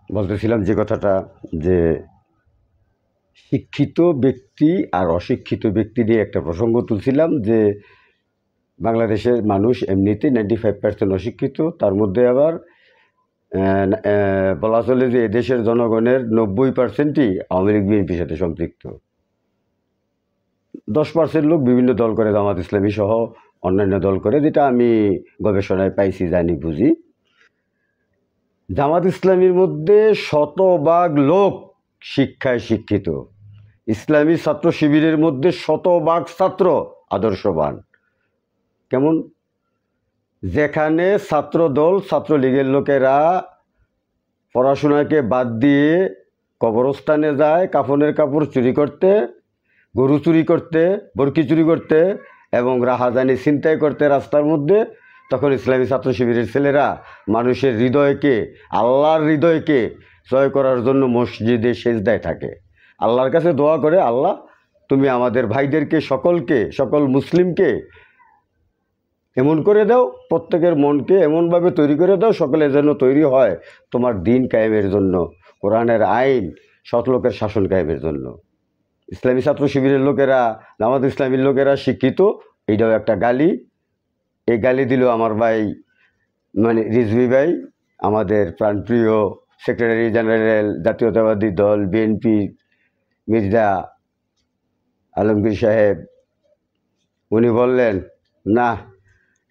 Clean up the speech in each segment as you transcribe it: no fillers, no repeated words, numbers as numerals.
বলতেছিলাম যে কথাটা, যে শিক্ষিত ব্যক্তি আর অশিক্ষিত ব্যক্তি নিয়ে একটা প্রসঙ্গ তুলছিলাম, যে বাংলাদেশের মানুষ এমনিতেই 95% অশিক্ষিত, তার মধ্যে আবার বলা চলে যে এদেশের জনগণের 90%ই আওয়ামী লীগ বিএনপির সাথে সম্পৃক্ত। 10% লোক বিভিন্ন দল করে, জামাত ইসলামী সহ অন্যান্য দল করে, যেটা আমি গবেষণায় পাইছি, জানি, বুঝি। জামাত ইসলামীর মধ্যে শতভাগ লোক শিক্ষায় শিক্ষিত। ইসলামী ছাত্র শিবিরের মধ্যে শতভাগ ছাত্র আদর্শবান। কেমন? যেখানে ছাত্র দল, ছাত্রলীগের লোকেরা পড়াশোনাকে বাদ দিয়ে কবরস্থানে যায় কাফনের কাপড় চুরি করতে, গরু চুরি করতে, বরকি চুরি করতে এবং রাহাজানি ছিনতাই করতে রাস্তার মধ্যে, তখন ইসলামী ছাত্র শিবিরের ছেলেরা মানুষের হৃদয়কে, আল্লাহর হৃদয়কে জয় করার জন্য মসজিদে সেজদায় থাকে, আল্লাহর কাছে দোয়া করে, আল্লাহ তুমি আমাদের ভাইদেরকে, সকল মুসলিমকে এমন করে দাও, প্রত্যেকের মনকে এমনভাবে তৈরি করে দাও, সকলে যেন তৈরি হয় তোমার দিন কায়েমের জন্য, কোরআনের আইন, সৎলোকের শাসন কায়েমের জন্য। ইসলামী ছাত্র শিবিরের লোকেরা, জামাত ইসলামীর লোকেরা শিক্ষিত, এইটাও একটা গালি। এই গালি দিল আমার ভাই, মানে রিজভী ভাই, আমাদের প্রাণপ্রিয় সেক্রেটারি জেনারেল জাতীয়তাবাদী দল বিএনপি মির্জা আলমগীর সাহেব। উনি বললেন, না,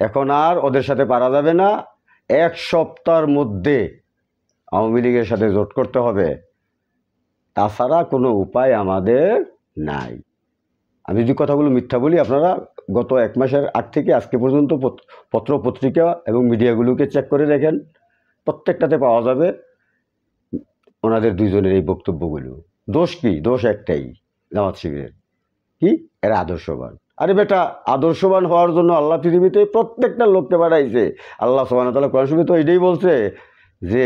এখন আর ওদের সাথে পারা যাবে না, 1 সপ্তাহের মধ্যে আওয়ামী লীগের সাথে জোট করতে হবে, তাছাড়া কোনো উপায় আমাদের নাই। আমি যদি কথাগুলো মিথ্যা বলি, আপনারা গত 1 মাসের আগ থেকে আজকে পর্যন্ত পত্র পত্রিকা এবং মিডিয়াগুলোকে চেক করে দেখেন, প্রত্যেকটাতে পাওয়া যাবে ওনাদের দুইজনের এই বক্তব্যগুলো। দোষ কি? দোষ একটাই, জামাত শিবিরের। কি? এরা আদর্শবান। আরে বেটা, আদর্শবান হওয়ার জন্য আল্লাহ পৃথিবীতে প্রত্যেকটা লোককে পাঠাইছে। আল্লাহ সুবহানাহু ওয়া তাআলা কোরআন শরীফে তো এটাই বলছে যে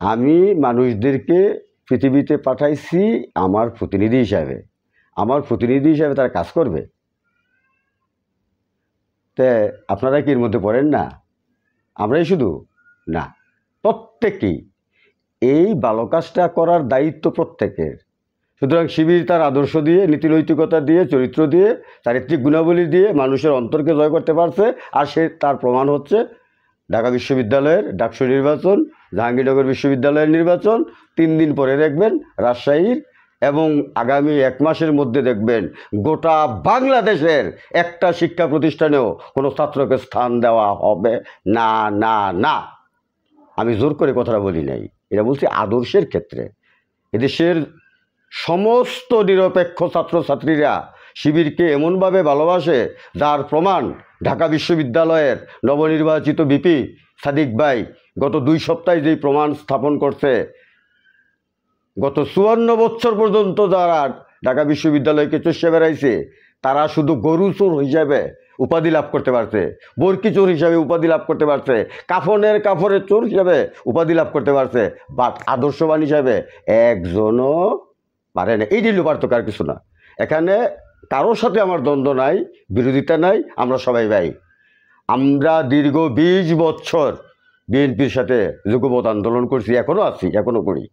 আমি মানুষদেরকে পৃথিবীতে পাঠাইছি আমার প্রতিনিধি হিসাবে। আমার প্রতিনিধি হিসাবে তারা কাজ করবে। তে আপনারা কি এর মধ্যে পড়েন না? আমরাই শুধু না, প্রত্যেকেই এই ভালো কাজটা করার দায়িত্ব প্রত্যেকের। সুতরাং শিবির তার আদর্শ দিয়ে, নীতিনৈতিকতা দিয়ে, চরিত্র দিয়ে, চারিত্রিক গুণাবলী দিয়ে মানুষের অন্তরকে জয় করতে পারছে। আর তার প্রমাণ হচ্ছে ঢাকা বিশ্ববিদ্যালয়ের ডাকসু নির্বাচন, জাহাঙ্গীরনগর বিশ্ববিদ্যালয়ের নির্বাচন, 3 দিন পরে দেখবেন রাজশাহীর, এবং আগামী 1 মাসের মধ্যে দেখবেন গোটা বাংলাদেশের একটা শিক্ষা প্রতিষ্ঠানেও কোনো ছাত্রকে স্থান দেওয়া হবে না, না, না। আমি জোর করে কথাটা বলি নাই, এটা বলছি আদর্শের ক্ষেত্রে। এদেশের সমস্ত নিরপেক্ষ ছাত্রছাত্রীরা শিবিরকে এমনভাবে ভালোবাসে, যার প্রমাণ ঢাকা বিশ্ববিদ্যালয়ের নবনির্বাচিত ভিপি সাদিক ভাই গত 2 সপ্তাহে যেই প্রমাণ স্থাপন করছে। গত 54 বছর পর্যন্ত যারা ঢাকা বিশ্ববিদ্যালয়কে চষে বেড়াইছে, তারা শুধু গরু চোর হিসাবে উপাধি লাভ করতে পারছে, বরকি চোর হিসাবে উপাধি লাভ করতে পারছে, কাফনের চোর হিসাবে উপাধি লাভ করতে পারছে, বাট আদর্শবান হিসাবে একজনও পারে না। এই দিল পার্থক্য, আর কিছু না। এখানে কারোর সাথে আমার দ্বন্দ্ব নাই, বিরোধিতা নাই, আমরা সবাই ভাই। আমরা দীর্ঘ 20 বছর বিএনপির সাথে যুগপৎ আন্দোলন করছি, এখনও আছি, এখনও করি।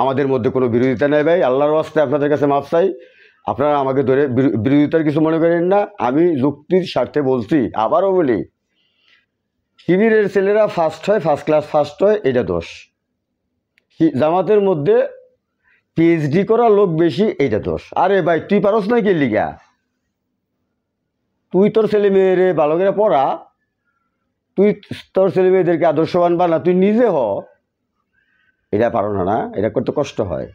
আমাদের মধ্যে কোনো বিরোধিতা নেই ভাই, আল্লাহর ওয়াস্তে আপনাদের কাছে মাফ চাই। আপনারা আমাকে ধরে বিরোধিতার কিছু মনে করেন না। আমি যুক্তির স্বার্থে বলছি, আবারও বলি, শিবিরের ছেলেরা ফার্স্ট হয়, ফার্স্ট ক্লাস ফার্স্ট হয়, এটা দোষ। জামাতের মধ্যে পিএইচডি করা লোক বেশি, এইটা দোষ। আরে ভাই, তুই পারস না কি লিগা? তুই তোর ছেলে মেয়েরে ভালো করে পড়া, তুই তোর ছেলে মেয়েদেরকে আদর্শবান বানা, তুই নিজে হ। এটা পারো না? না, এটা করতে কষ্ট হয়।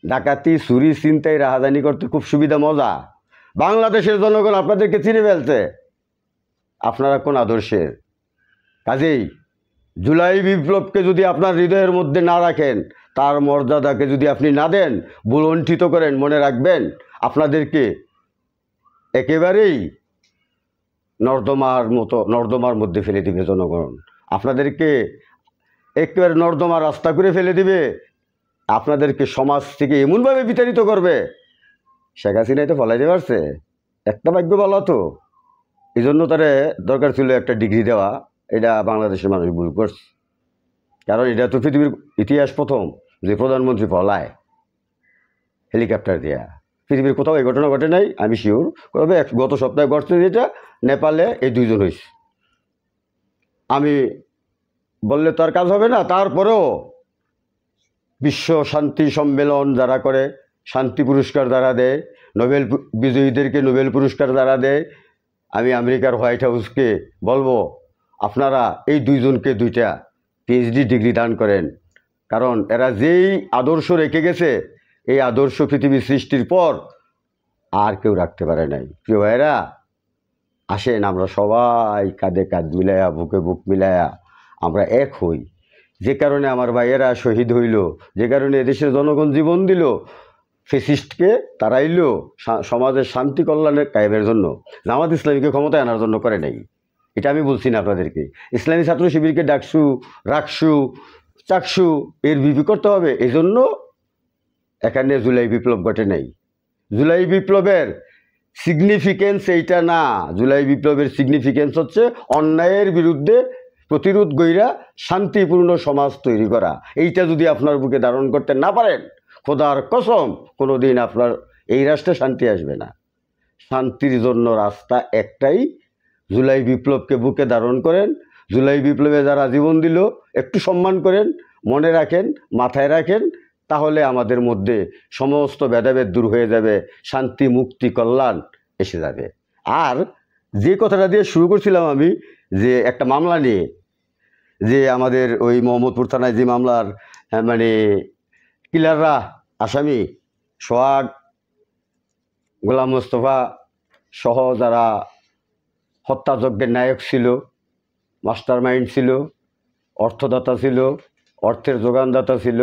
ডাকাতি, চুরি, ছিনতাই, রাহাজানি করতে খুব সুবিধা, মজা। বাংলাদেশের জনগণ আপনাদেরকে চিনে ফেলছে, আপনারা কোন আদর্শের। কাজেই জুলাই বিপ্লবকে যদি আপনার হৃদয়ের মধ্যে না রাখেন, তার মর্যাদাকে যদি আপনি না দেন, বুলণ্ঠিত করেন, মনে রাখবেন আপনাদেরকে একেবারেই নর্দমার মধ্যে ফেলে দিবে জনগণ। আপনাদেরকে একেবারে নর্দমা রাস্তা করে ফেলে দিবে, আপনাদেরকে সমাজ থেকে এমনভাবে বিতাড়িত করবে। শেখ হাসিনা এটা ফলাইতে পারছে? একটা ভাগ্য বলা তো, এই জন্য তারে দরকার ছিল একটা ডিগ্রি দেওয়া। এটা বাংলাদেশের মানুষ ভুল করছে। কারণ এটা তো পৃথিবীর ইতিহাস প্রথম যে প্রধানমন্ত্রী পলায় হেলিকপ্টার দেয়া। পৃথিবীর কোথাও এই ঘটনা ঘটে নাই, আমি শিওর। তবে গত সপ্তাহে ঘটছে যেটা নেপালে এই দুইজন হয়েছে। আমি বললে তো আর কাজ হবে না, তারপরেও বিশ্ব শান্তি সম্মেলন যারা করে, শান্তি পুরস্কার যারা দেয়, নোবেল বিজয়ীদেরকে নোবেল পুরস্কার যারা দেয়, আমি আমেরিকার হোয়াইট হাউসকে বলবো আপনারা এই দুইজনকে 2টা পিএইচডি ডিগ্রি দান করেন। কারণ এরা যেই আদর্শ রেখে গেছে, এই আদর্শ পৃথিবী সৃষ্টির পর আর কেউ রাখতে পারে নাই। প্রিয় ভাইয়েরা, আসেন আমরা সবাই কাঁধে কাঁধ মিলাইয়া, বুকে বুক মিলাইয়া আমরা এক হই। যে কারণে আমার ভাইয়েরা শহীদ হইল, যে কারণে এদেশের জনগণ জীবন দিল, ফেসিস্টকে তাড়াইল সমাজের শান্তি কল্যাণের কায়েমের জন্য, জামাত ইসলামীকে ক্ষমতায় আনার জন্য করে নাই। এটা আমি বলছি না আপনাদেরকে। ইসলামী ছাত্র শিবিরকে ডাকসু, রাখসু, চাকসু এর বিপি করতে হবে। এই জন্য এখানে জুলাই বিপ্লব ঘটে নাই। জুলাই বিপ্লবের সিগনিফিকেন্স এইটা না। জুলাই বিপ্লবের সিগনিফিকেন্স হচ্ছে অন্যায়ের বিরুদ্ধে প্রতিরোধ গইরা শান্তিপূর্ণ সমাজ তৈরি করা। এইটা যদি আপনার বুকে ধারণ করতে না পারেন, খোদার কসম কোনো দিন আপনার এই রাষ্ট্রে শান্তি আসবে না। শান্তির জন্য রাস্তা একটাই, জুলাই বিপ্লবকে বুকে ধারণ করেন। জুলাই বিপ্লবে যারা জীবন দিল একটু সম্মান করেন, মনে রাখেন, মাথায় রাখেন, তাহলে আমাদের মধ্যে সমস্ত ভেদাভেদ দূর হয়ে যাবে, শান্তি, মুক্তি, কল্যাণ এসে যাবে। আর যে কথাটা দিয়ে শুরু করছিলাম আমি, যে একটা মামলা নিয়ে, যে আমাদের ওই মোহাম্মদপুর থানায় যে মামলার মানে কিলাররা আসামি, সোহাগ, গোলাম মোস্তফা সহ যারা হত্যাযজ্ঞের নায়ক ছিল, মাস্টার মাইন্ড ছিল, অর্থদাতা ছিল, অর্থের যোগানদাতা ছিল,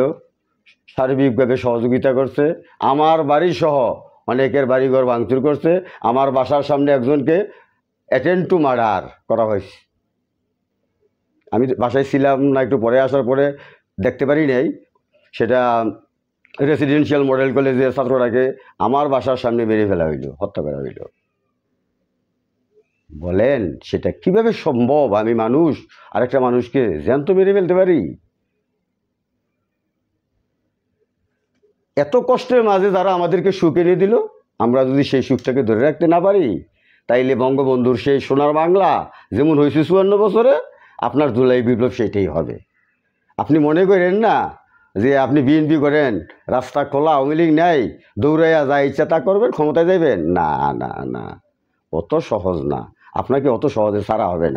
সার্বিকভাবে সহযোগিতা করছে, আমার বাড়ি সহ অনেকের বাড়িঘর ভাঙচুর করছে, আমার বাসার সামনে একজনকে অ্যাটেন্ড টু মার্ডার করা হয়েছে। আমি বাসায় ছিলাম না, একটু পরে আসার পরে দেখতে পারি নাই। সেটা রেসিডেন্সিয়াল মডেল কলেজের ছাত্রটাকে আমার বাসার সামনে মেরে ফেলা হইল, হত্যা করা হইল। বলেন সেটা কিভাবে সম্ভব? আমি মানুষ, আরেকটা মানুষকে জ্যান্ত মেরে ফেলতে পারি? এত কষ্টের মাঝে যারা আমাদেরকে সুখ এনে দিল, আমরা যদি সেই সুখটাকে ধরে রাখতে না পারি, তাইলে বঙ্গবন্ধুর সেই সোনার বাংলা যেমন হয়েছে 54 বছরে, আপনার জুলাই বিপ্লব সেটাই হবে। আপনি মনে করেন না যে আপনি বিএনপি করেন, রাস্তা খোলা, আওয়ামী লীগ নাই, দৌড়াইয়া যা ইচ্ছা তা করবেন, ক্ষমতায় যাবেন? না না না, অত সহজ না। আপনাকে অত সহজে ছাড়া হবে না।